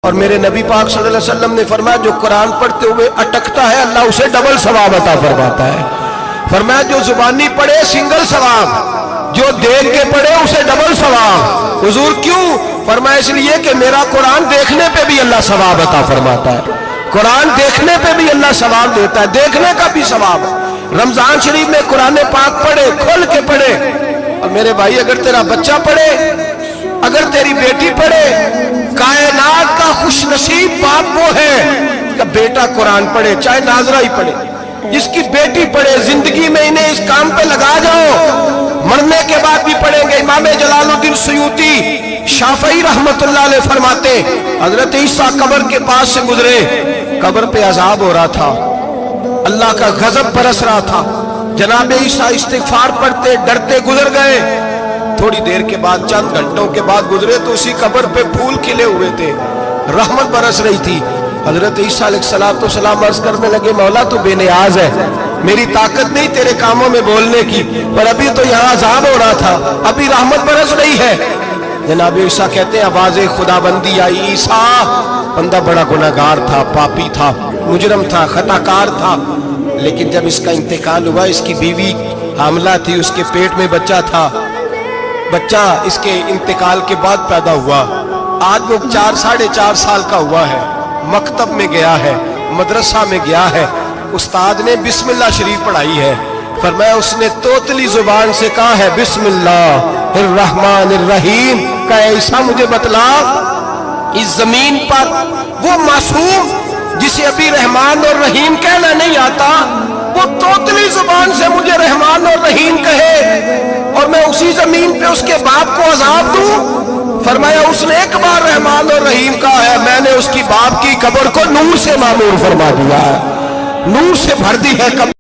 اور میرے نبی پاک صلی اللہ علیہ وسلم نے فرمایا جو قرآن پڑھتے ہوئے اٹکتا ہے اللہ اسے ڈبل ثواب عطا فرماتا ہے۔ فرمایا جو زبانی پڑھے سنگل ثواب، جو دیکھ کے پڑھے اسے ڈبل ثواب۔ حضور کیوں؟ فرمایا اس لیے کہ میرا قرآن دیکھنے پہ بھی اللہ ثواب عطا فرماتا ہے، قرآن دیکھنے پہ بھی اللہ ثواب دیتا ہے، دیکھنے کا بھی ثواب۔ رمضان شریف میں قرآن پاک پڑھے، کھول کے پڑھے۔ اور میرے بھائی اگر تیرا بچہ پڑھے، اگر تیری بیٹی پڑھے، کائنات کا خوش نصیب باپ وہ ہے کہ بیٹا قرآن پڑھے، چاہے ناظرہ ہی پڑھے، جس کی بیٹی پڑھے۔ زندگی میں انہیں اس کام پہ لگا جاؤ، مرنے کے بعد بھی پڑھیں گے۔ امام جلال الدین سیوطی شافعی رحمت اللہ علیہ فرماتے حضرت عیسیٰ قبر کے پاس سے گزرے، قبر پہ عذاب ہو رہا تھا، اللہ کا غضب برس رہا تھا، جناب عیسیٰ استغفار پڑھتے ڈرتے گزر گئے۔ تھوڑی دیر کے بعد، چند گھنٹوں کے بعد گزرے تو اسی قبر پہ پھول کھلے ہوئے تھے، رحمت برس رہی تھی۔ حضرت عیسیٰ علیہ السلام عرض کرنے لگے مولا تو بے نیاز ہے، میری طاقت نہیں تیرے کاموں میں بولنے کی، پر ابھی تو یہاں عذاب ہو رہا تھا، ابھی رحمت برس رہی ہے۔ جناب عیسیٰ کہتے ہیں آواز خدا بندی آئی، عیسیٰ بندہ بڑا گناہگار تھا، پاپی تھا، مجرم تھا، خطا کار تھا، لیکن جب اس کا انتقال ہوا، اس کی بیوی حاملہ تھی، اس کے پیٹ میں بچہ تھا، بچہ اس کے انتقال کے بعد پیدا ہوا، آج وہ 4.5 سال کا ہوا ہے، مکتب میں گیا ہے، مدرسہ میں گیا ہے، استاد نے بسم اللہ شریف پڑھائی ہے، فرمایا اس نے توتلی زبان سے کہا ہے بسم اللہ الرحمن الرحیم، کہ عیسیٰ مجھے بتلا اس زمین پر وہ معصوم جسے ابھی رحمان اور رحیم کہنا نہیں آتا، وہ توتلی زبان سے مجھے رحمان اور رحیم کہے اور میں اسی زمین پہ اس کے باپ کو عذاب دوں؟ فرمایا اس نے ایک بار رحمان اور رحیم کہا ہے، میں نے اس کی باپ کی قبر کو نور سے معمور فرما دیا ہے، نور سے بھر دی ہے قبر۔